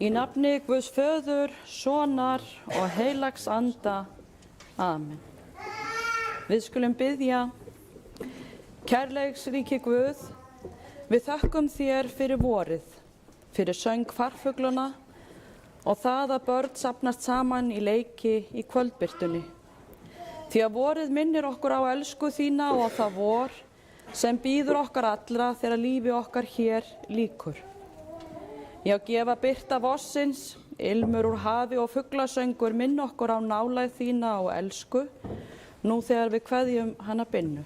Í nafni Guðs föður, sonar og heilags anda. Amen. Við skulum biðja. Kærleiksríki Guð, við þökkum þér fyrir vorið, fyrir söng farfuglana og það að börn safnast saman í leiki í kvöldbirtunni. Því að vorið minnir okkur á elsku þína og það vor sem bíður okkar allra þegar lífi okkar hér lýkur. Já, gefa birta vorsins, ilmur úr hafi og fuglasöngur minn okkur á nálægð þína og elsku, nú þegar við kveðjum hana Binnu.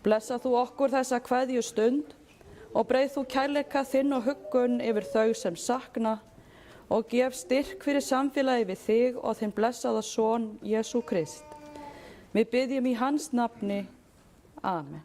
Blessa þú okkur þessa kveðju stund og breið þú kærleika þinn og huggun yfir þau sem sakna og gef styrk fyrir samfélagi við þig og þinn blessaða son Jesú Krist. Við biðjum í hans nafni. Amen.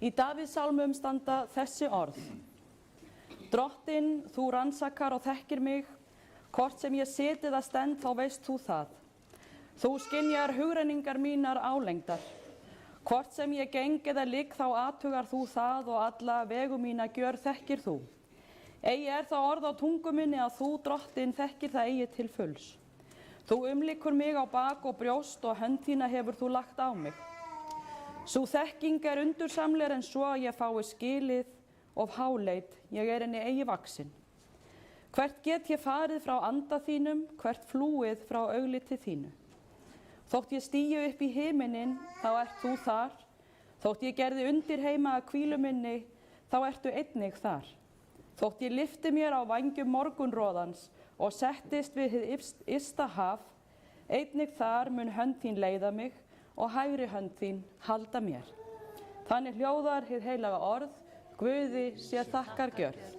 Í Davíðssálmum standa þessi orð. Drottinn, þú rannsakar og þekkir mig, hvort sem ég sit eða stend, þá veist þú það. Þú skynjar hugrenningar mínar álengdar. Hvort sem ég geng eða ligg, þá athugar þú það og alla vegu mína gjör þekkir þú. Eigi er það orð á tungu minni að þú, Drottinn, þekkir það eigi til fulls. Þú umlykur mig á bak og brjóst og hönd þína hefur þú lagt á mig. Sú þekking er undursamlegri en svo að ég fái skilið of háleit, ég er henni eigi vaksin. Hvert get ég farið frá anda þínum, hvert flúið frá augliti þínu. Þótt ég stígi upp í himinin, þá ert þú þar. Þótt ég gerði undir heima að hvílu minni, þá ertu einnig þar. Þótt ég lyfti mér á vængjum morgunroðans og settist við hið ysta haf, einnig þar mun hönd þín leiða mig og hægri hönd þín halda mér. Þannig hljóðar hið heilaga orð, Guði sé þakkargjörð.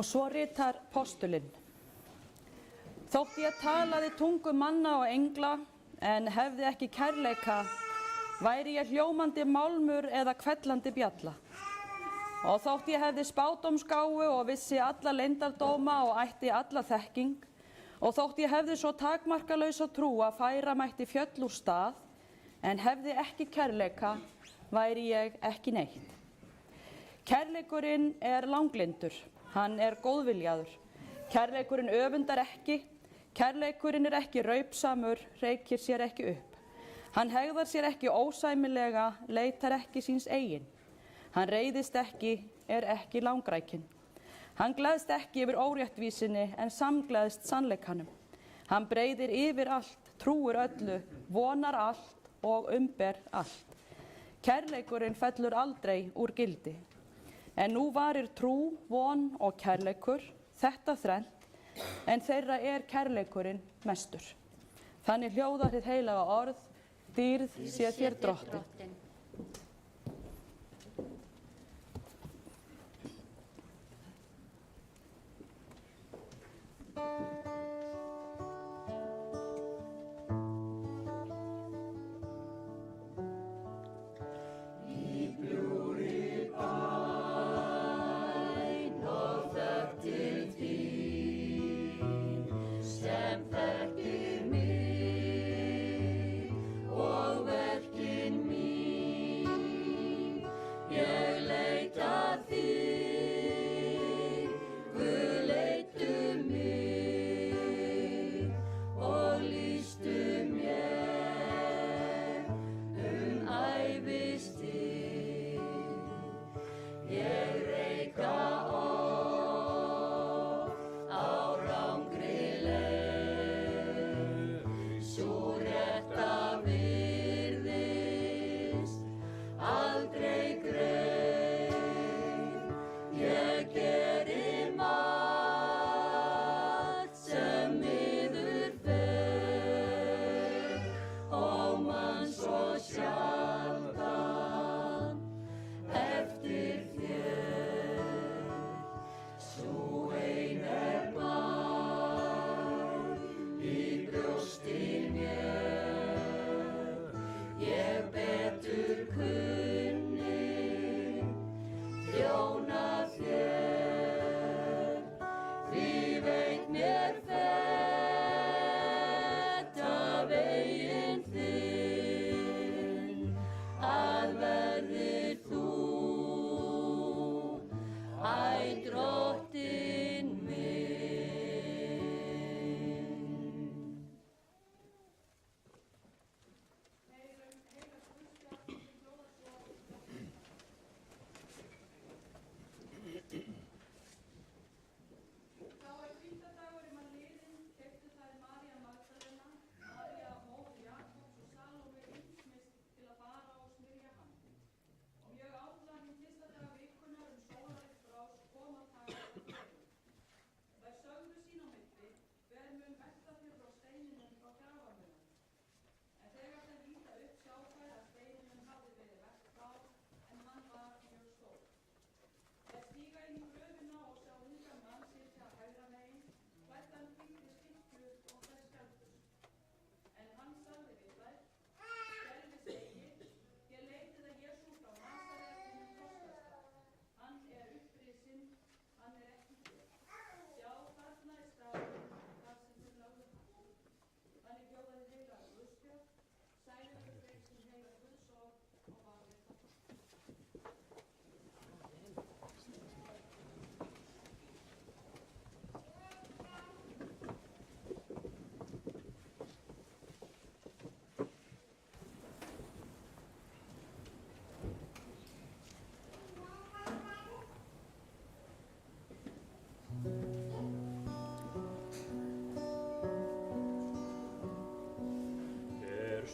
Og svo ritar postulinn. Þótt ég talaði tungu manna og engla, en hefði ekki kærleika, væri ég hljómandi málmur eða hvellandi bjalla. Og þótt ég hefði spádómsgáfu og vissi alla leyndardóma og ætti alla þekking, og þótt ég hefði svo takmarkalausa trú að færa mætti fjöll úr stað, en hefði ekki kærleika, væri ég ekki neitt. Kærleikurinn er langlyndur, hann er góðviljaður. Kærleikurinn öfundar ekki, kærleikurinn er ekki raupsamur, reykir sér ekki upp. Hann hegðar sér ekki ósæmilega, leitar ekki síns eigin. Hann reiðist ekki, er ekki langrækinn. Hann gleðst ekki yfir óréttvísinni, en samgleðst sannleikanum. Hann breiðir yfir allt, trúir öllu, vonar allt og umber allt. Kærleikurinn fellur aldrei úr gildi. En nú varir trú, von og kærleikur, þetta þrennt, en þeirra er kærleikurinn mestur. Þannig hljóðar hið heilaga orð, dýrð sé þér drottin.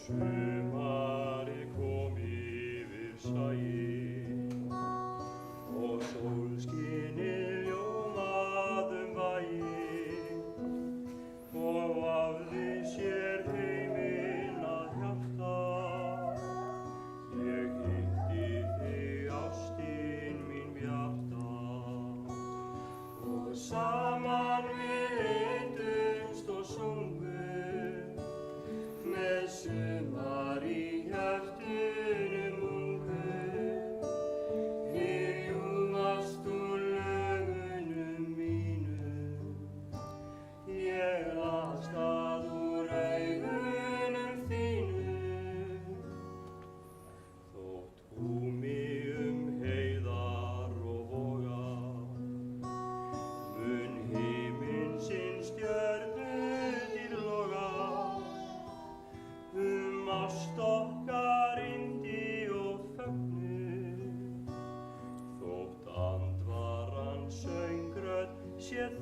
Sumarið kom yfir sæinn og sólskinið ljómaði bæinn og vafði sér heiminn að hjarta. Ég hitti þig, ástin mín bjarta, og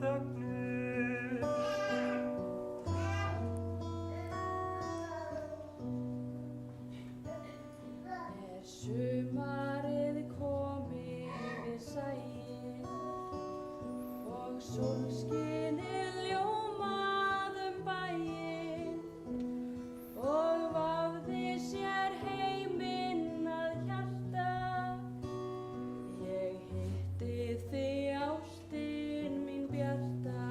þögnur. Sumarið komið við sæinn og sólskinið ljómað bæinn og vafði sér heiminn að hjarta. Ég hitti þig ástin mín bjarta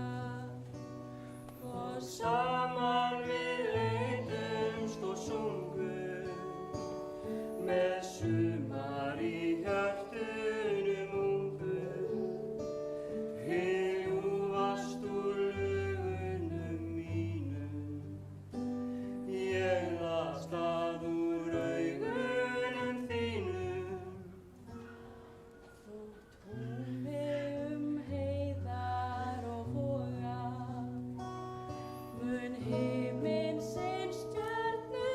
og Saman við leitumst og sungum með sumar í hjörtunum ungum. Ljúfast úr lugunum mínum, ég las það úr augunum þínum. Þú tómi heiðar og voga, mun himinsins stjörnu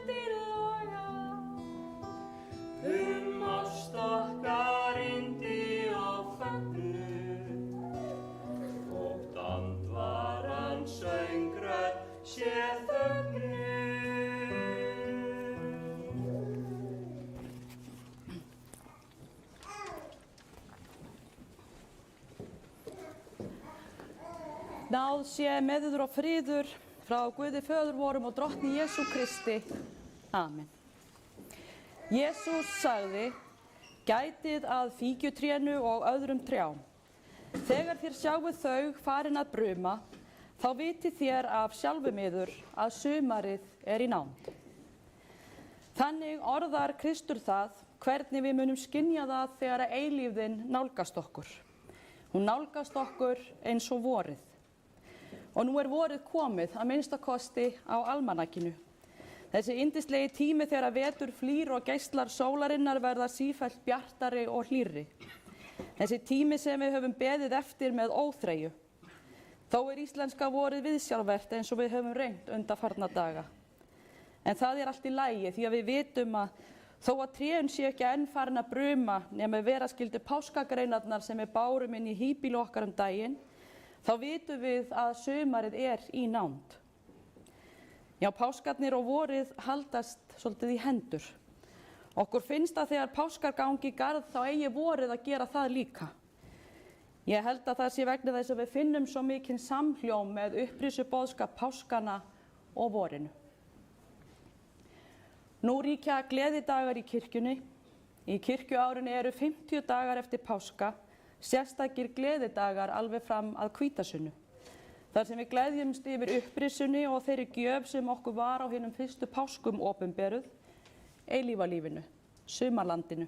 til loga. Ást okkar yndi og fögnuð, þótt andvaran söngrödd sé þögnuð. Náð sé með yður og friður frá Guði föður vorum og drottni Jesú Kristi. Amen. Jesús sagði, gætið að fíkjutrénu og öðrum trjám. Þegar þér sjáuð þau farin að bruma, þá vitið þér af sjálfum yður að sumarið er í nánd. Þannig orðar Kristur það, hvernig við munum skynja það þegar að eilífðin nálgast okkur. Hún nálgast okkur eins og vorið. Og nú er vorið komið að minnstakosti á almanakinu. Þessi yndislegi tími þegar vetur flýr og geislar sólarinnar verða sífellt bjartari og hlýrri. Þessi tími sem við höfum beðið eftir með óþreyju. Þó er íslenska vorið viðsjárvert eins og við höfum reynt undanfarna daga. En það er allt í lagi því að við vitum að þó að trén séu ekki enn farin að bruma nema vera skildu páskagreinarnar sem við bárum inn í híbýli okkar daginn, þá vitum við að sumarið er í nánd. Já, páskarnir og vorið haldast svolítið í hendur. Okkur finnst að þegar páskar gangi í garð þá eigi vorið að gera það líka. Ég held að það sé vegna þess að við finnum svo mikinn samhljóm með upprisuboðskap páskana og vorinu. Nú ríkja gleðidagar í kirkjunni. Í kirkjuárinu eru 50 dagar eftir páska, sérstakir gleðidagar alveg fram að hvítasunnu. Þar sem við gleðjumst yfir upprisunni og þeirri gjöf sem okkur var á hinum fyrstu páskum opinberuð, eilífalífinu, sumarlandinu.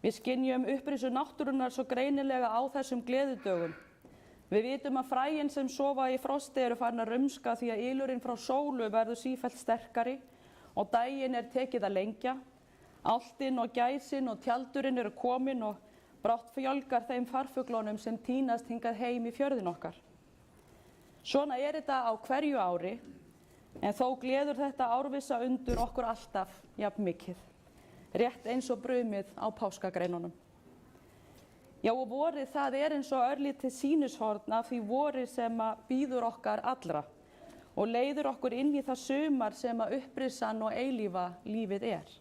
Við skynjum upprisu náttúrunnar svo greinilega á þessum gleðidögum. Við vitum að fræin sem sofa í frosti eru farin að rumska því að ylurinn frá sólu verður sífellt sterkari og daginn er tekið að lengja. Álftin og gæsin og tjaldurinn eru komin og brátt fjölgar þeim farfuglunum sem tínast hingað heim í fjörðin okkar. Svona er þetta á hverju ári, en þó gleður þetta árvissa undur okkur alltaf jafn mikið, rétt eins og brumið á páskagreinunum. Já, og vorið það er eins og örlítið sýnishorn af því vorið sem bíður okkar allra og leiðir okkur inn í það sumar sem upprisan og eilífa lífið er.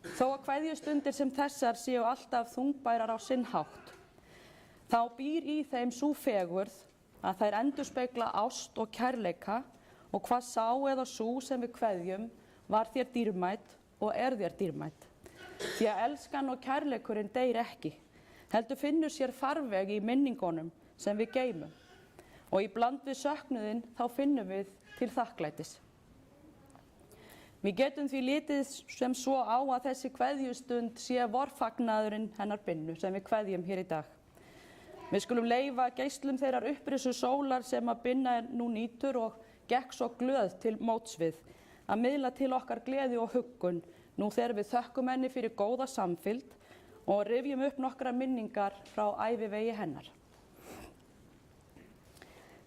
Þó að kveðjustundir sem þessar séu alltaf þungbærar á sinn hátt, þá býr í þeim sú fegurð að þær endurspegla ást og kærleika og hvað sá eða sú sem við kveðjum var þér dýrmætt og er þér dýrmætt. Því að elskan og kærleikurinn deyr ekki, heldur finnur sér farveg í minningunum sem við geymum og í bland við söknuðinn þá finnum við til þakklætis. Við getum því litið sem svo á að þessi kveðjustund sé vorfagnaðurinn hennar Binnu sem við kveðjum hér í dag. Við skulum leyfa geislum þeirrar upprisu sólar sem að Binna nú nýtur og gekk svo glöð til móts við að miðla til okkar gleði og huggun nú þegar við þökkum henni fyrir góða samfylgd og rifjum upp nokkra minningar frá ævivegi hennar.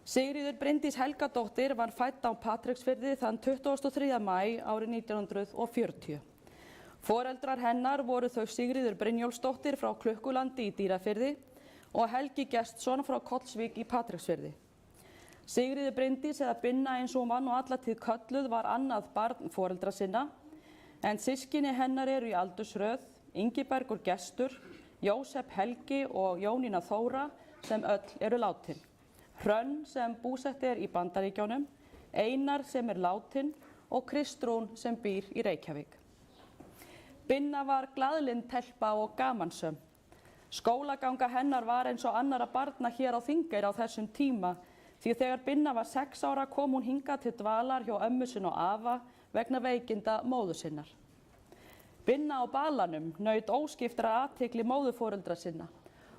Sigríður Bryndís Helgadóttir var fædd á Patreksfirði þann 23. maí árið 1940. Foreldrar hennar voru þau Sigríður Brynjólfsdóttir frá Klukkulandi í Dýrafirði og Helgi Gestsson frá Kollsvík í Patreksfirði. Sigríður Bryndís, eða Binna eins og hún var nú alla tíð kölluð, var annað barn foreldra sinna, en systkini hennar eru í aldursröð, Ingibergur Gestur, Jósep Helgi og Jónína Þóra sem öll eru látin. Hrönn sem búsett er í Bandaríkjunum, Einar sem er látin og Kristrún sem býr í Reykjavík. Binna var glaðlynd telpa og gamansöm. Skólaganga hennar var eins og annarra barna hér á Þingeyri á þessum tíma, því þegar Binna var 6 ára kom hún hingað til dvalar hjá ömmu sinni og afa vegna veikinda móður sinnar. Binna á balanum naut óskiptra athygli móðurforeldra sinna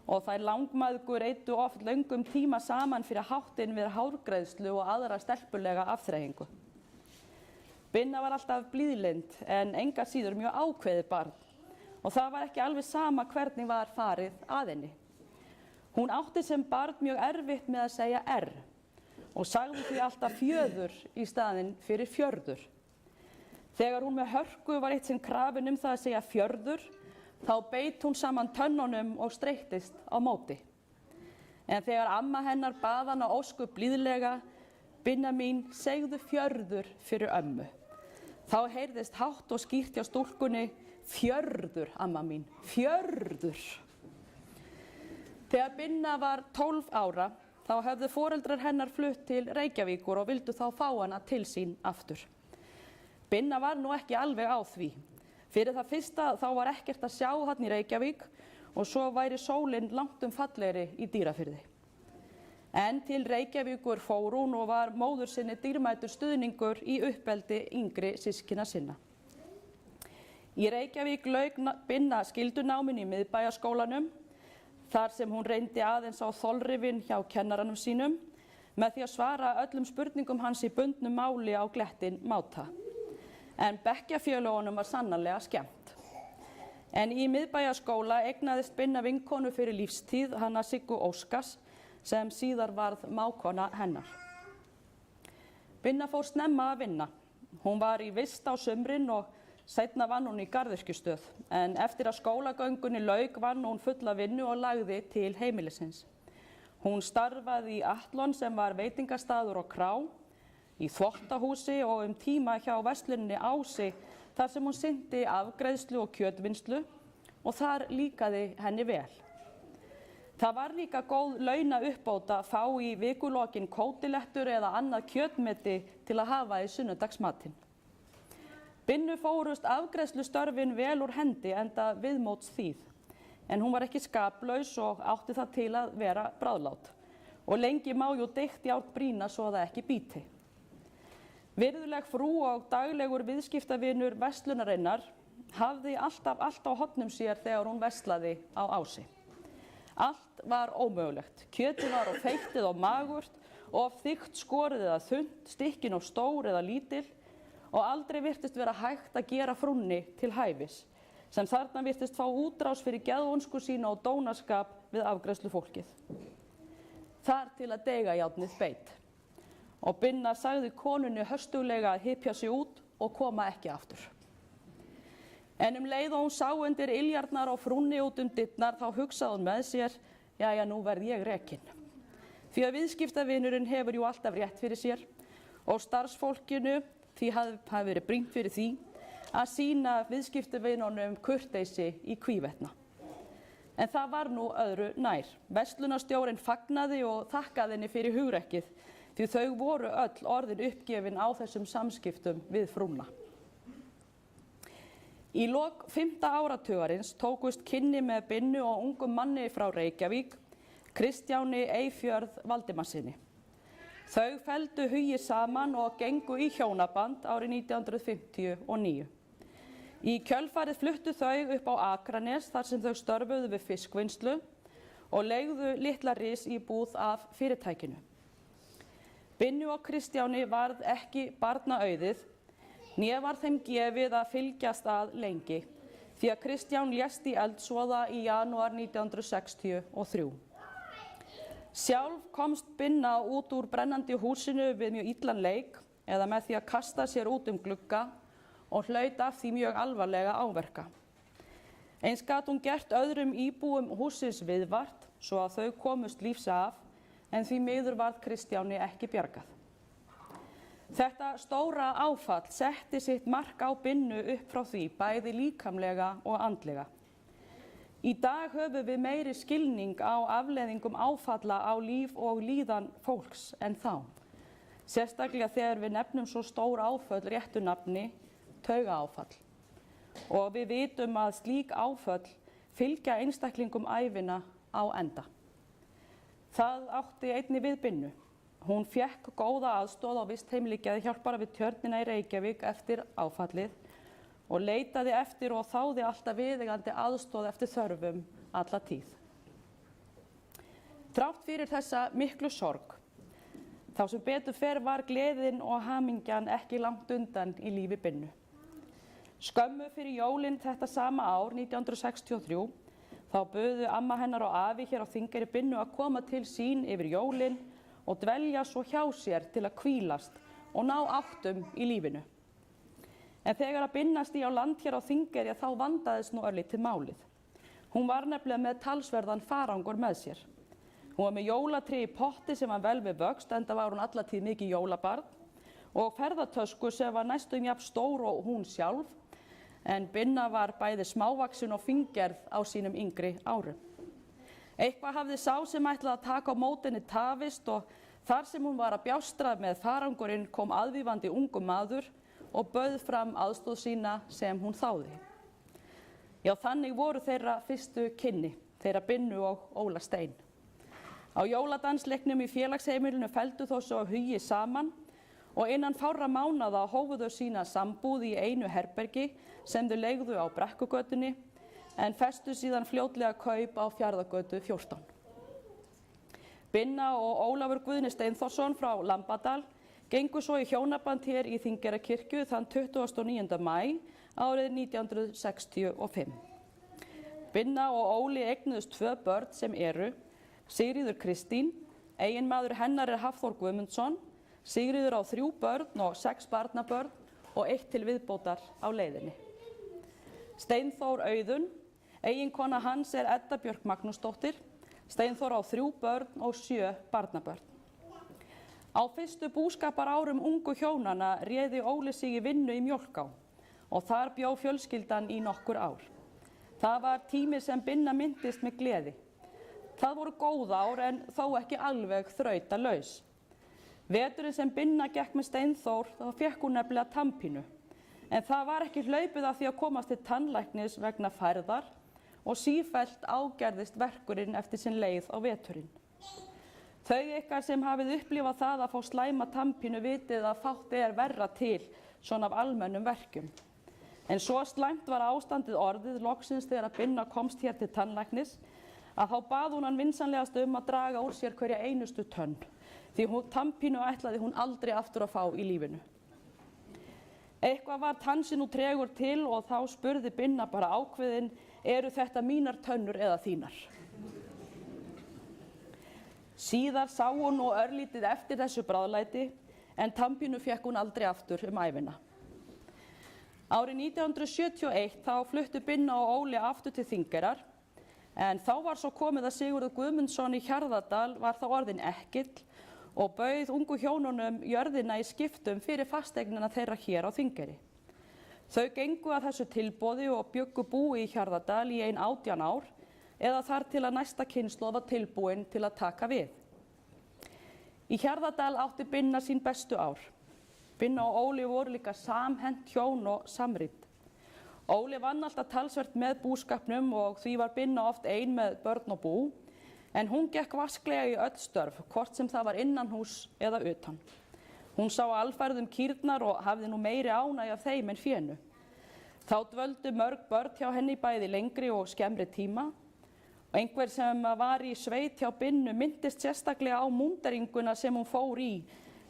og þær langmæðgur eyddu oft löngum tíma saman fyrir háttinn við hárgreiðslu og aðra stelpulega afþreyingu. Binna var alltaf blíðlynd en enga síður mjög ákveðið barn og það var ekki alveg sama hvernig var farið að henni. Hún átti sem barn mjög erfitt með að segja R og sagði því alltaf fjöður í staðinn fyrir fjörður. Þegar hún með hörku var eitt sinn krafin það að segja fjörður, þá beit hún saman tönnunum og streittist á móti. En þegar amma hennar bað hana ósköp blíðlega, Binna mín, segðu fjörður fyrir ömmu. Þá heyrðist hátt og skýrt hjá stúlkunni, fjörður, amma mín, fjörður. Þegar Binna var 12 ára, þá höfðu foreldrar hennar flutt til Reykjavíkur og vildu þá fá hana til sín aftur. Binna var nú ekki alveg á því. Fyrir það fyrsta þá var ekkert að sjá þarna í Reykjavík og svo væri sólin langt fallegri í Dýrafirði. En til Reykjavíkur fór hún og var móður sinni dýrmætur stuðningur í uppeldi yngri systkina sinna. Í Reykjavík lauk Binna skyldunáminu í Miðbæjarskólanum, þar sem hún reyndi aðeins á þolrifin hjá kennaranum sínum, með því að svara öllum spurningum hans í bundnu máli á glettinn máta. En bekkjarfélögunum var sannarlega skemmt. En í Miðbæjarskóla eignaðist Binna vinkonu fyrir lífstíð, hana Siggu Óskars, sem síðar varð mágkona hennar. Binna fór snemma að vinna. Hún var í vist á sumrin og seinna vann hún í garðyrkjustöð, en eftir að skólagöngunni lauk vann hún fulla vinnu og lagði til heimilisins. Hún starfaði í Atlon sem var veitingastaður og krá, í þvottahúsi og tíma hjá versluninni Ási þar sem hún sinnti afgreiðslu og kjötvinnslu og þar líkaði henni vel. Það var líka góð launauppbót að fá í vikulokin kótilettur eða annað kjötmeti til að hafa í sunnudagsmatinn. Binnu fórust afgreiðslustörfin vel úr hendi enda viðmóts þýð, en hún var ekki skaplaus og átti það til að vera bráðlát. Og lengi má jú deykt járn brýna svo það ekki bíti. Virðuleg frú og daglegur viðskiptavinur verslunarinnar hafði alltaf allt á hornum sér þegar hún verslaði á Ási. Allt var ómögulegt. Kjötið var of feiktið og magurt, of þykkt skorið eða þunnt, stykkin of stór eða lítil og aldrei virtist vera hægt að gera frúnni til hæfis, sem þarna virtist fá útrás fyrir geðvonsku sína og dónaskap við afgreiðslufólkið. Þar til að deigajárnið beit. Og Binna sagði konunni höstuglega að hypja sig út og koma ekki aftur. En leið og hún sá undir iljarnar og frúnni út dyrnar þá hugsaði hún með sér, jæja, nú verð ég rekin. Því að viðskiptavinurinn hefur jú alltaf rétt fyrir sér og starfsfólkinu því hafi verið brýnt fyrir því að sýna viðskiptavinunum kurteisi í hvívetna. En það var nú öðru nær. Verslunarstjórinn fagnaði og þakkaði henni fyrir hugrekkið, því þau voru öll orðin uppgefin á þessum samskiptum við frúna. Í lok 5. áratugarins tókust kynni með Binnu og ungum manni frá Reykjavík, Kristjáni Eyfjörð Valdimarssyni. Þau felldu hugi saman og gengu í hjónaband árið 1959. Í kjölfarið fluttu þau upp á Akranes þar sem þau störfuðu við fiskvinnslu og leigðu litla ris í búð af fyrirtækinu. Binnu og Kristjáni varð ekki barnaauðið, né var þeim gefið að fylgjast að lengi, því að Kristján lést í eldsvoða í janúar 1963. Sjálf komst Binna út úr brennandi húsinu við mjög illan leik eða með því að kasta sér út glugga og hlaut af því mjög alvarlega áverka. Eins gat hún gert öðrum íbúum hússins viðvart svo að þau komust lífs af, en því miður varð Kristjáni ekki bjargað. Þetta stóra áfall setti sitt mark á Binnu upp frá því, bæði líkamlega og andlega. Í dag höfum við meiri skilning á afleiðingum áfalla á líf og líðan fólks en þá. Sérstaklega þegar við nefnum svo stór áföll réttu nafni, taugaáfall. Og við vitum að slík áföll fylgja einstaklingum ævina á enda. Það átti einnig við Binnu. Hún fékk góða aðstoð á vistheimili Geðhjálpar við Tjörnina í Reykjavík eftir áfallið og leitaði eftir og þáði alltaf viðeigandi aðstoð eftir þörfum alla tíð. Þrátt fyrir þessa miklu sorg, þá sem betur fer var gleðin og hamingjan ekki langt undan í lífi Binnu. Skömmu fyrir jólin þetta sama ár, 1963, þá buðu amma hennar og afi hér á Þingeyri Binnu að koma til sín yfir jólin og dvelja svo hjá sér til að hvílast og ná áttum í lífinu. En þegar að Binna stigi á land hér á Þingeyri þá vandaðist nú örlítið málið. Hún var nefnilega með talsverðan farangur með sér. Hún var með jólatré í potti sem var vel við vöxt, enda var hún alla tíð mikið jólabarn, og ferðatösku sem var næstum jafn stór og hún sjálf, en Binna var bæði smávaksin og fíngerð á sínum yngri árum. Eitthvað hafði sá sem ætlaði að taka á móti henni tafist og þar sem hún var að bjástra með farangurinn kom aðvífandi ungur maður og bauð fram aðstoð sína sem hún þáði. Já, þannig voru þeirra fyrstu kynni, þeirra Binnu og Óla Stein. Á jóladansleiknum í félagsheimilinu felldu þó svo hugi saman og innan fárra mánaða hófu þau sína sambúð í einu herbergi sem þau leigðu á Brekkugötunni en festu síðan fljótlega kaup á Fjarðargötu 14. Binna og Ólafur Guðni Steinþórsson frá Lambadal gengu svo í hjónaband hér í Þingeyrakirkju þann 29. maí árið 1965. Binna og Óli eignuðust 2 börn sem eru Sigríður Kristín, eiginmaður hennar er Hafþór Guðmundsson, Sigríður á 3 börn og 6 barnabörn og 1 til viðbótar á leiðinni. Steinþór Auðun, eiginkona hans er Edda Björk Magnúsdóttir, Steinþór á 3 börn og 7 barnabörn. Á fyrstu búskaparárum ungu hjónanna réði Óli sig í vinnu í Mjólká og þar bjó fjölskyldan í nokkur ár. Það var tími sem Binna minntist með gleði. Það voru góð ár en þó ekki alveg þrautalaus. Veturinn sem Binna gekk með Steinþór þá fékk hún nefnilega tannpínu. En það var ekki hlaupið af því að komast til tannlæknis vegna færðar og sífellt ágerðist verkurinn eftir sinn leið á veturinn. Þau ykkar sem hafið upplifað það að fá slæma tannpínu vitið að fátt er verra til svona af almennum verkjum. En svo slæmt var ástandið orðið loksins þegar að Binna komst hér til tannlæknis að þá bað hún hann vinsamlegast að draga úr sér hverja einustu tönn, því tannpínu ætlaði hún aldrei aftur að fá í lífinu. Eitthvað var tannsinn nú tregur til og þá spurði Binna bara ákveðin, eru þetta mínar tönnur eða þínar? Síðar sá hún nú örlítið eftir þessu bráðlæti, en tannpínu fékk hún aldrei aftur ævina. Árið 1971 þá fluttu Binna og Óli aftur til Þingeyrar, en þá var svo komið að Sigurður Guðmundsson í Hjarðardal var þá orðinn ekkill og bauð ungu hjónunum jörðina í skiptum fyrir fasteignina þeirra hér á Þingeyri. Þau gengu að þessu tilboði og bjuggu búi í Hjarðardal í 18 ár eða þar til að næsta kynslóð var tilbúin til að taka við. Í Hjarðardal átti Binna sín bestu ár. Binna og Óli voru líka samhent hjón og samrýnd. Óli vann alltaf talsvert með búskapnum og því var Binna oft ein með börn og bú, en hún gekk vasklega í öll störf, hvort sem það var innanhús eða utan. Hún sá alfærð kýrnar og hafði nú meiri ánægju af þeim en fénu. Þá dvöldu mörg börn hjá henni bæði lengri og skemmri tíma. Og einhver sem var í sveit hjá Binnu minntist sérstaklega á múnderinguna sem hún fór í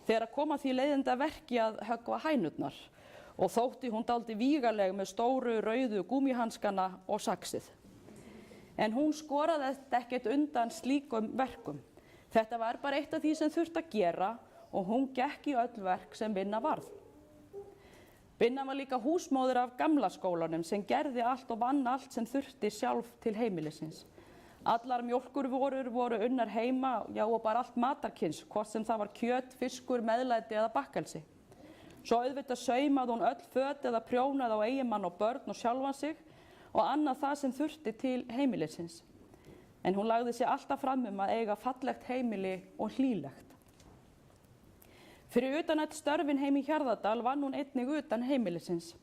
þegar að koma því leiðinda verki að höggva hænurnar. Og þótti hún dálítið vígaleg með stóru rauðu gúmíhanskana og saxið. En hún skoraði ekkert undan slíkum verkum. Þetta var bara eitt af því sem þurfti að gera og hún gekk í öll verk sem Binna varð. Binna var líka húsmóðir af gamla skólanum sem gerði allt og vann allt sem þurfti sjálf til heimilisins. Allar mjólkurvörur voru unnar heima, já og bara allt matarkyns, hvort sem það var kjöt, fiskur, meðlæti eða bakkelsi. Svo auðvitað saumaði hún öll föt eða prjónaði á eiginmann og börn og sjálfan sig og annað það sem þurfti til heimilisins. En hún lagði sig alltaf fram að eiga fallegt heimili og hlýlegt. Fyrir utan öll störfin heim í Hjarðardal vann hún einnig utan heimilisins.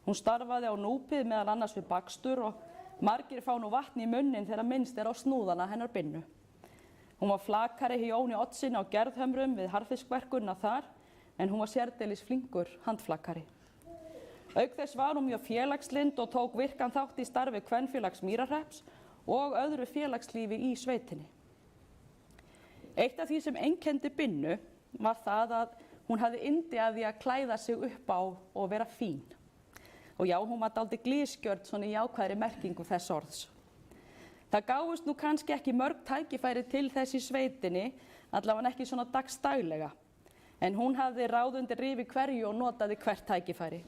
Hún starfaði á Núpið meðal annars við bakstur og margir fá nú vatn í munnin þegar minnst á snúðana hennar Binnu. Hún var flakari hjá Jóni Oddssyni á Gerðhömrum við harðfiskverkunna þar, en hún var sérdeilis flinkur handflakari. Auk þess var hún mjög félagslynd og tók virkan þátt í starfi Kvenfélags Mýrahrepps og öðru félagslífi í sveitinni. Eitt af því sem einkenndi Binnu var það að hún hafði yndi af því að klæða sig upp á og vera fín. Og já, hún var dálítið glískjörn svona í jákvæðri merkingu þess orðs. Það gáfust nú kannski ekki mörg tækifæri til þess í sveitinni, allavega ekki svona dagsdaglega. En hún hafði ráð undir rifi hverju og notaði hvert tækifæri.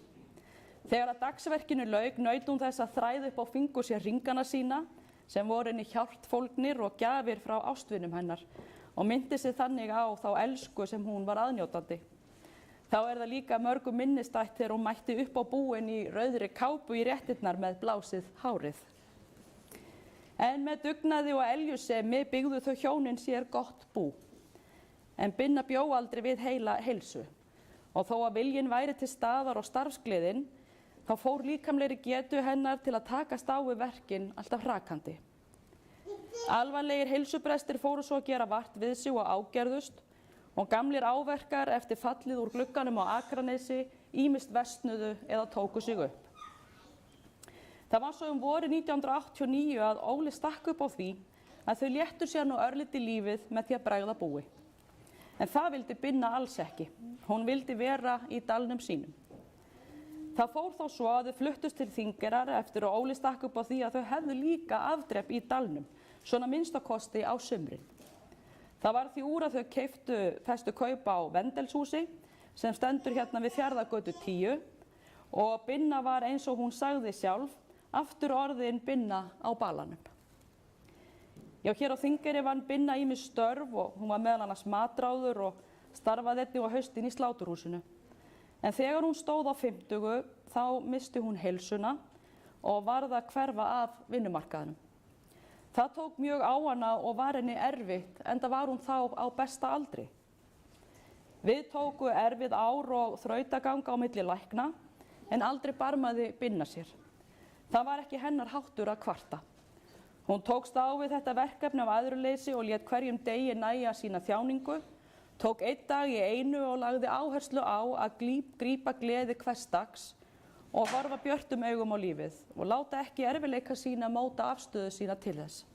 Þegar að dagsverkinu lauk naut hún þess að þræða upp á fingur sér ringana sína sem voru henni hjálpfólgnir og gjafir frá ástvinum hennar og myndi sig þannig á þá elsku sem hún var aðnjótandi. Þá það líka mörgum minnistætt þegar hún mætti upp á búin í rauðri kápu í réttirnar með blásið hárið. En með dugnaði og eljusemi byggðu þau hjónin sér gott bú. En Binna bjó aldrei við heila heilsu og þó að viljinn væri til staðar og starfsgleðin, þá fór líkamlegri getu hennar til að takast á við verkin alltaf hrakandi. Alvarlegir heilsubrestir fóru svo að gera vart við sig og ágerðust og gamlir áverkar eftir fallið úr glugganum á Akranesi ýmist versnuðu eða tóku sig upp. Það var svo vorið 1989 að Óli stakk upp á því að þau léttu sér nú örlítið lífið með því að bregða búi. En það vildi Binna alls ekki. Hún vildi vera í dalnum sínum. Það fór þó svo að þau fluttust til Þingeyrar eftir að Óli stakk upp á því að þau hefðu líka afdrep í dalnum, svona minnstakosti á sumrin. Það var því úr að þau festu kaup á Vendelshúsi sem stendur hérna við Fjarðargötu 10 og Binna var eins og hún sagði sjálf aftur orðin Binna á balanum. Já, hér á Þingeyri vann Binna ýmis störf og hún var meðal annars matráður og starfaði einnig á haustin í sláturhúsinu. En þegar hún stóð á 50 þá missti hún heilsuna og varð að hverfa af vinnumarkaðnum. Það tók mjög á hana og var henni erfitt, enda var hún þá á besta aldri. Við tóku erfið ár og þrautaganga á milli lækna, en aldrei barmaði Binna sér. Það var ekki hennar háttur að kvarta. Hún tókst á við þetta verkefni af æðruleysi og lét hverjum degi nægja sína þjáningu, tók einn dag í einu og lagði áherslu á að grípa gleði hvers dags og horfa björtum augum á lífið og láta ekki erfiðleika sína móta afstöðu sína til þess.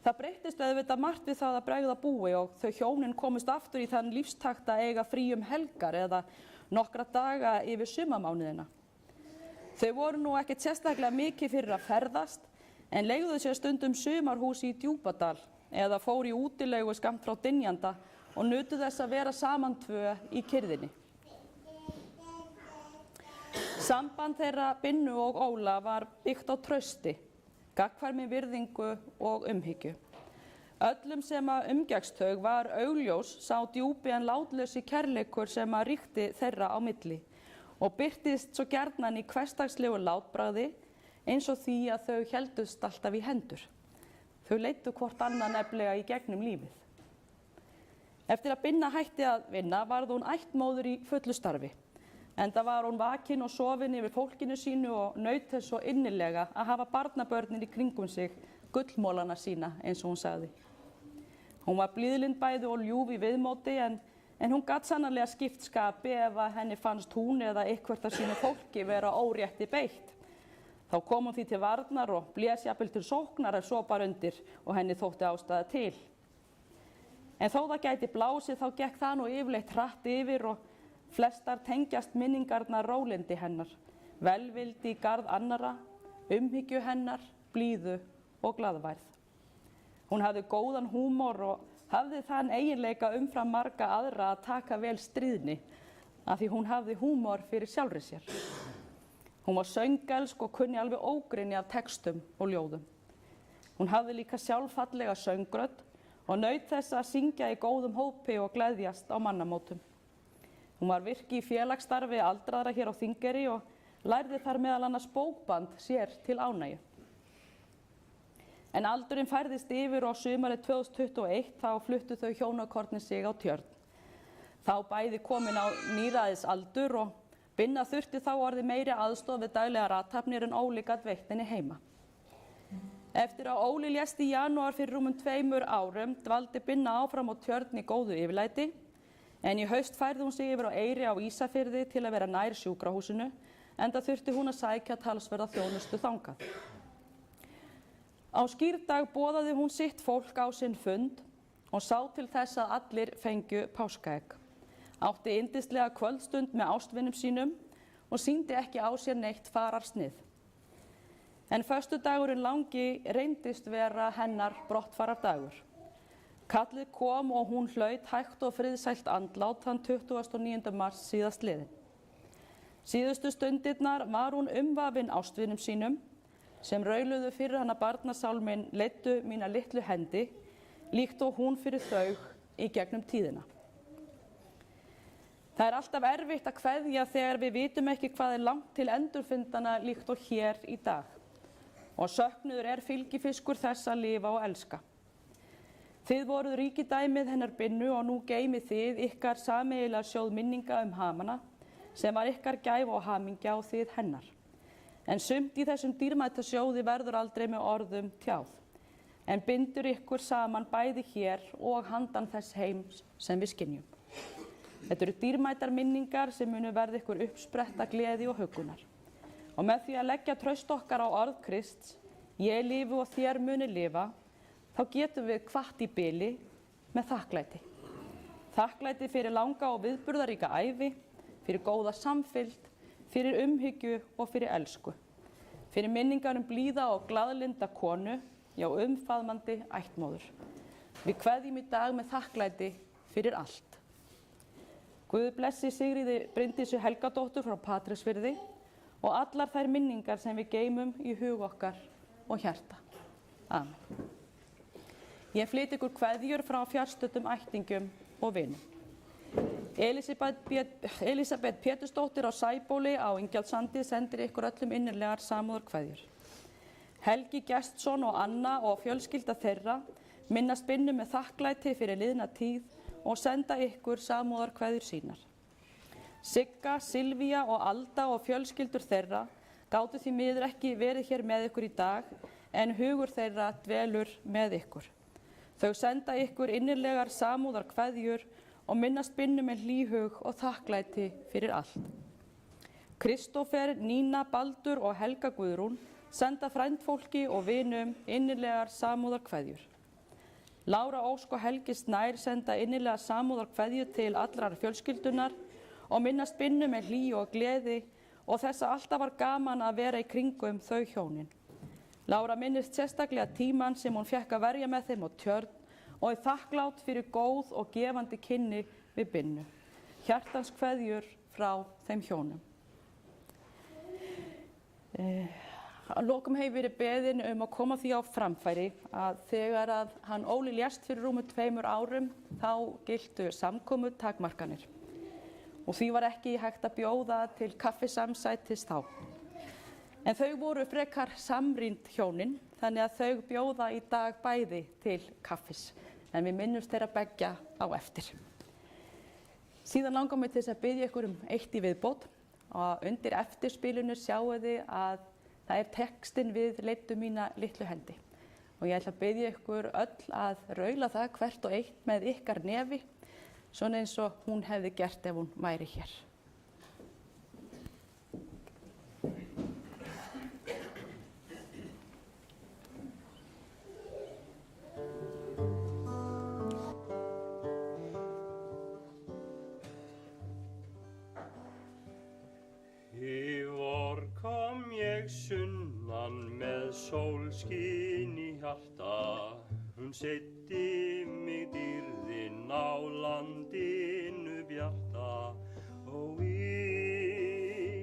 Það breyttist auðvitað margt við það að bregða búi og þau hjónin komust aftur í þann lífstakt að eiga frí helgar eða nokkra daga yfir sumarmánuðina. Þau voru nú ekkert sérstaklega mikið fyrir að ferðast en leigðu sér stundum sumarhús í Djúpadal eða fór í útilegu skammt frá Dynjanda og nutu þess að vera saman tvö í kyrrðinni. Samband þeirra Binnu og Óla var byggt á trausti, gagnkvæmri virðingu og umhyggju. Öllum sem að umgekkst þau var augljós sá djúpi en látlausi kærleikur sem að ríkti þeirra á milli og birtist svo gjarnan í hversdagslegu látbragði eins og því að þau héldust alltaf í hendur. Þau leiddu hvort annað nefnilega í gegnum lífið. Eftir að Binna hætti að vinna varð hún ættmóðir í fullu starfi. Enda var hún vakin og sofin yfir fólkinu sínu og naut þess svo innilega að hafa barnabörnin í kringum sig, gullmólana sína eins og hún sagði. Hún var blíðlynd bæði og ljúf í viðmóti en hún gat sannarlega skipt skapi ef að henni fannst hún eða eitthvert af sínu fólki vera órétti beitt. Þá kom hún því til varnar og blés jafnvel til sóknar ef svo bar undir og henni þótti ástæða til. En þó það gæti blásið þá gekk það nú yfirleitt hratt yfir og flestar tengjast minningarnar rólindi hennar, velvildi í garð annara, umhyggju hennar, blíðu og glaðværð. Hún hafði góðan húmor og hafði þann eiginleika umfram marga aðra að taka vel stríðni, af því hún hafði húmor fyrir sjálfri sér. Hún var söngelsk og kunni alveg ógrynni af textum og ljóðum. Hún hafði líka sjálf fallega söngrödd og naut þess að syngja í góðum hópi og gleðjast á mannamótum. Hún var virki í félagsstarfi aldraðra hér á Þingeyri og lærði þar meðal annars bókband sér til ánægju. En aldurinn færðist yfir og sumarið 2021 þá fluttu þau hjónakornin sig á Tjörn. Þá bæði komin á níræðisaldur og Binna þurfti þá orðið meiri aðstoð við daglegar athafnir en Óli gat veitt henni heima. Eftir að Óli lést í janúar fyrir rúmum 2 árum dvaldi Binna áfram á Tjörn í góðu yfirlæti, en í haust færði hún sig yfir á Eyri á Ísafirði til að vera nær sjúkrahúsinu, enda þurfti hún að sækja talsverða þjónustu þangað. Á skírdag boðaði hún sitt fólk á sinn fund og sá til þess að allir fengju páskaegg. Átti yndislega kvöldstund með ástvinum sínum og sýndi ekki á sér neitt fararsnið. En föstudagurinn langi reyndist vera hennar brottfarardagur. Kallið kom og hún hlaut hægt og friðsælt andlát þann 29. mars síðastliðinn. Síðustu stundirnar var hún umvafin ástvinum sínum sem rauluðu fyrir hana barnasálminn leiddu mína litlu hendi, líkt og hún fyrir þau í gegnum tíðina. Það er alltaf erfitt að kveðja þegar við vitum ekki hvað langt til endurfundana líkt og hér í dag. Og söknuður er fylgifiskur þess að lifa og elska. Þið voruð ríkidæmið hennar Binnu og nú geymið þið ykkar sameiginlega sjóð minninga hana, sem var ykkar gæfa og hamingja og þið hennar. En sumt í þessum dýrmæta sjóði verður aldrei með orðum tjáð, en bindur ykkur saman bæði hér og handan þess heims sem við skynjum. Þetta eru dýrmætar minningar sem munu verða ykkur uppspretta gleði og huggunar. Og með því að leggja traust okkar á orð Krists, ég lifi og þér muni lifa, þá getum við hvatt í bili með þakklæti. Þakklæti fyrir langa og viðburðaríka ævi, fyrir góða samfylgd, fyrir umhyggju og fyrir elsku. Fyrir minningar blíða og glaðlynda konu, já umfaðmandi ættmóður. Við kveðjum í dag með þakklæti fyrir allt. Guð blessi Sigríði Bryndísi Helgadóttur frá Patreksfirði og allar þær minningar sem við geymum í hug okkar og hjarta. Amen. Ég flyt ykkur kveðjur frá fjarstöddum ættingjum og vinum. Elísabet Pétursdóttir á Sæbóli á Ingjaldssandi sendir ykkur öllum innilegar samúðarkveðjur. Helgi Gestsson og Anna og fjölskylda þeirra minnast Binnu með þakklæti fyrir liðna tíð og senda ykkur samúðarkveðjur sínar. Sigga, Silvía og Alda og fjölskyldur þeirra gátu því miður ekki verið hér með ykkur í dag, en hugur þeirra dvelur með ykkur. Þau senda ykkur innilegar samúðarkveðjur og minnast Binnu með hlýhug og þakklæti fyrir allt. Kristófer, Nína, Baldur og Helga Guðrún senda frændfólki og vinum innilegar samúðarkveðjur. Lára Ósk og Helgi Snær senda innilega samúðarkveðjur til allrar fjölskyldunar og minnast Binnu með hlýju og gleði og þess að alltaf var gaman að vera í kringum þau hjónin. Lára minnist sérstaklega tímann sem hún fékk að verja með þeim á Tjörn og er þakklátt fyrir góð og gefandi kynni við Binnu. Hjartans kveðjur frá þeim hjónum. Að lokum hefur verið beðin að koma því á framfæri að þegar að hann Óli lést fyrir rúmum 2 árum þá giltu samkomutakmarkanir og því var ekki hægt að bjóða til kaffisamsætis þá. En þau voru frekar samrýnd hjónin, þannig að þau bjóða í dag bæði til kaffis, en við minnumst þeirra beggja á eftir. Síðan langar mig til þess að biðja ykkur eitt í viðbót og undir eftirspilinu sjáu þið að það er textinn við leiddu mína litlu hendi. Og ég ætla að biðja ykkur öll að raula það hvert og eitt með ykkar nefi, svona eins og hún hefði gert ef hún væri hér. Sunnan með sólskin í hjarta, hún setti mig dýrðinn á landinu bjarta. Ó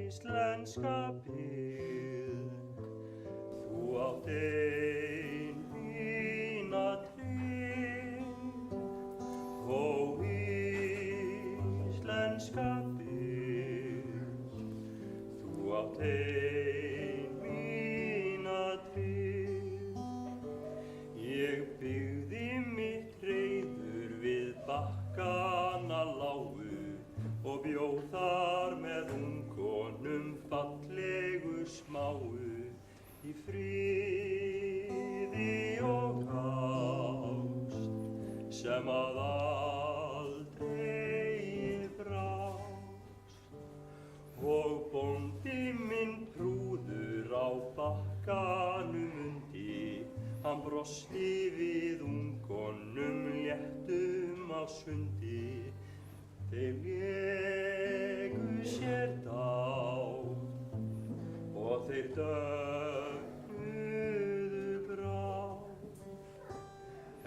íslenska byggð, þú átt ein átt ein mína trygg. Ég byggði mitt hreiður við bakkana lágu og bjó þar með ungkonum fallegu smáu í friði og ást sem að aldrei brást. Og bóndi minn prúður á bakkanum undi, hann brosti við ungkonum léttum á sundi. Þeir léku sér dátt og þeir dögnuðu brátt.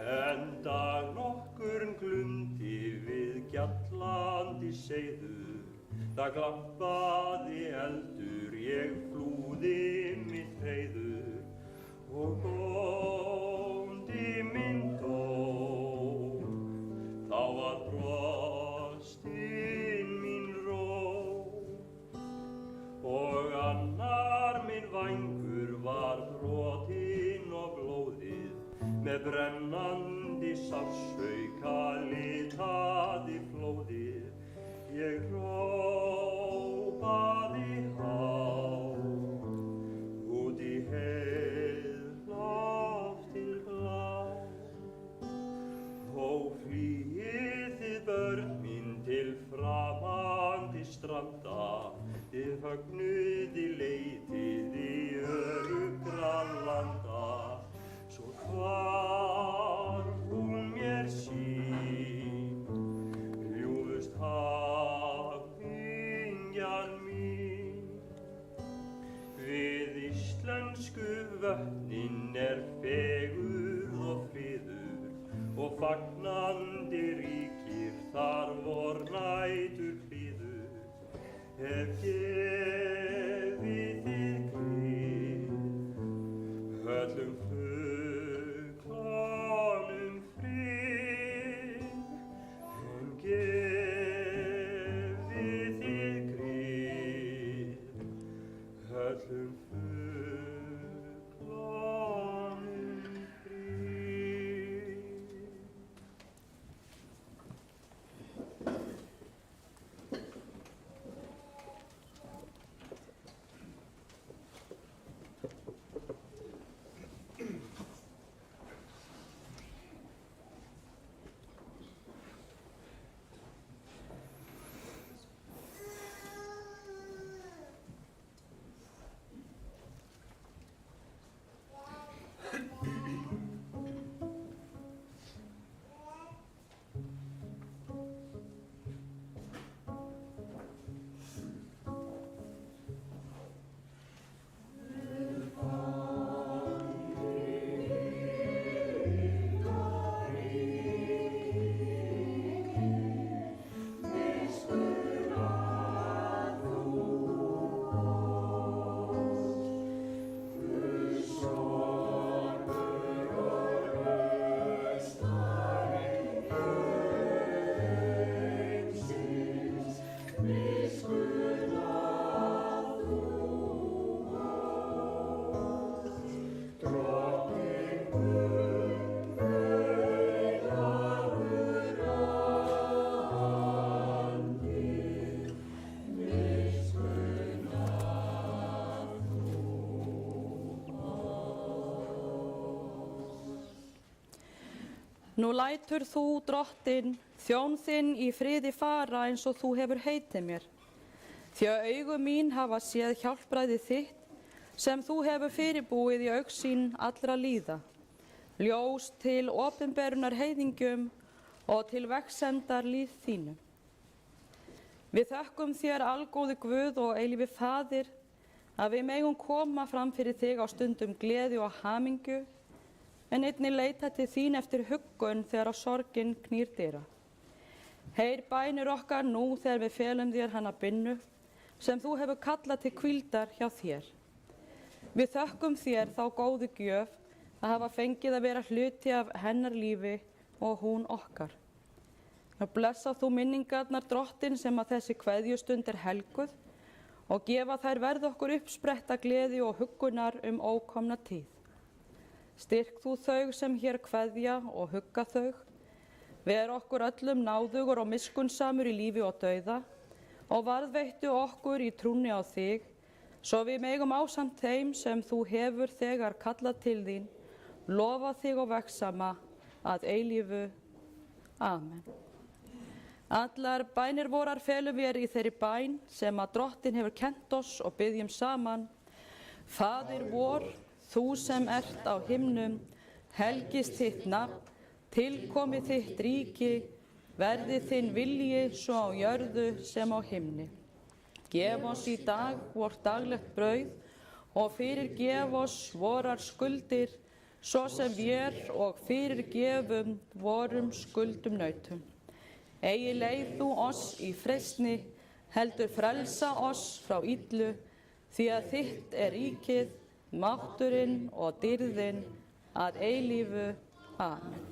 En dag nokkurn glumdi við gjallandi seiður, það glampaði eldur, ég flúði mitt hreiður og bóndi minn dó. Þá var brostin mín ró og annar minn vængur var brotinn og blóðið með brennandi sársauka litaði flóðið. Ég hrópaði hátt út í heiðloft til blátt. Ó, flýið þið börn mín til framandi stranda, þið fögnuði leitið í öruggra landa. Svo hvarf hún mér sýn, ljúfust hafingjan mín. Við íslensku vötnin fegurð og friður og fagnandi ríkir þar vor nætur friður. Hef gefið þið grið öllum fuglunum frið, en gefið þið grið öllum fuglunum frið. Nú lætur þú, drottinn, þjón þinn í friði fara eins og þú hefur heitið mér. Því að augu mín hafa séð hjálpræði þitt sem þú hefur fyrirbúið í augsýn allra líða. Ljós til opinberunar heiðingjum og til vegsemdar líð þínu. Við þökkum þér algóði Guð og eilífi Faðir að við megum koma fram fyrir þig á stundum gleði og hamingju, en einnig leita til þín eftir huggun þegar á sorgin knýr dyra. Heyr bænir okkar nú þegar við felum þér hana binnu, sem þú hefur kallað til hvíldar hjá þér. Við þökkum þér þá góðu gjöf að hafa fengið að vera hluti af hennar lífi og hún okkar. Blessa þú minningarnar, drottinn, sem að þessi kveðjustund helguð, og gefa þær verð okkur uppspretta gleði og huggunar ókomna tíð. Styrk þú þau sem hér kveðja og hugga þau, ver okkur öllum náðugur og miskunnsamur í lífi og dauða og varðveittu okkur í trúnni á þig, svo við megum ásamt þeim sem þú hefur þegar kallað til þín, lofa þig og vegsama að eilífu. Amen. Allar bænir vorar felum við í þeirri bæn sem að Drottin hefur kennt oss og biðjum saman. Faðir vor, þú sem ert á himnum, helgist þitt nafn, tilkomi þitt ríki, verði þinn vilji svo á jörðu sem á himni. Gef oss í dag vort daglegt brauð og fyrirgef oss vorar skuldir, svo sem vér og fyrirgefum vorum skuldumnautum. Eigi leið þú oss í freistni, heldur frelsa oss frá illu, því að þitt er ríkið, mátturinn og dýrðin að eilífu. Amen.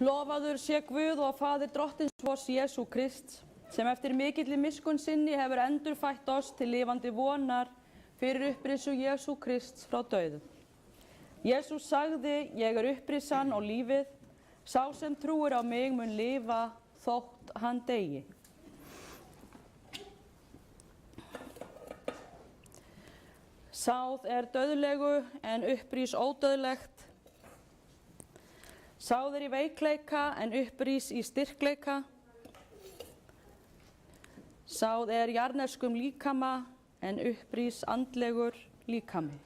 Lofaður sé Guð og Faðir Drottins vors Jesú Krists, sem eftir mikilli miskunn sinni hefur endurfætt oss til lifandi vonar fyrir upprisu Jesú Krists frá dauðum. Jesús sagði, ég er upprisan og lífið, sá sem trúir á mig mun lifa þótt hann deyi. Sáð er dauðlegu en upprís ódauðlegt. Sáð er í veikleika en upprís í styrkleika. Sáð er jarðneskum líkama en upprís andlegur líkami.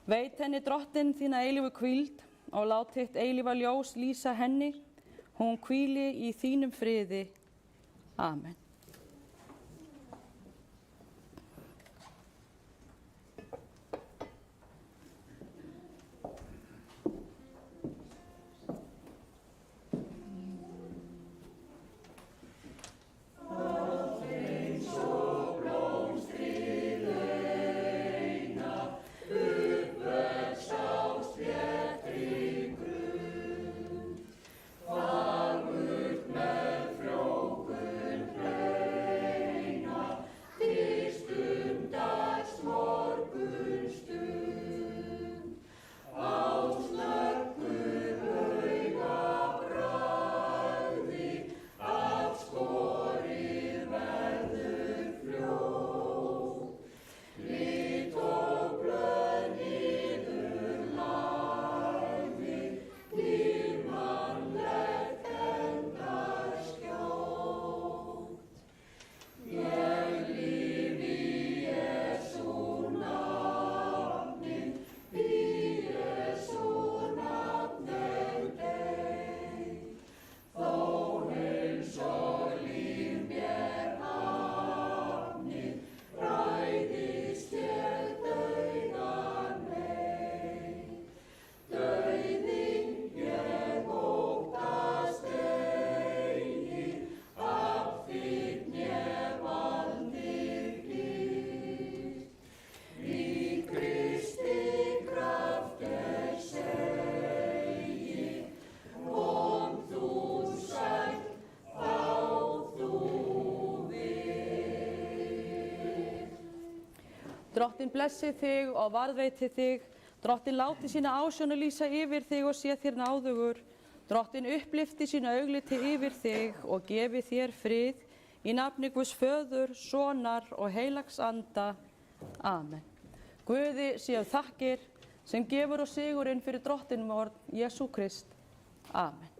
Veit henni drottin þína eilífu hvíld og lát þitt eilífa ljós lýsa henni, hún hvíli í þínum friði. Amen. Drottin blessi þig og varðveiti þig. Drottin láti sína ásjónu lýsa yfir þig og sé þér náðugur. Drottin upplyfti sína augliti yfir þig og gefi þér frið. Í nafni Guðs Föður, Sonar og Heilags Anda. Amen. Guði séu þakkir sem gefur og sigurinn fyrir drottinum vor, Jesú Krist. Amen.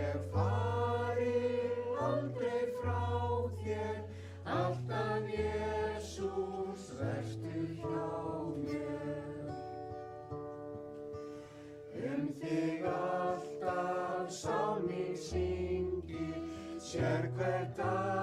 ég fari aldrei frá þér, alltaf Jesús vertu hjá mér. Þig alltaf sál mín syngi, sér hver dag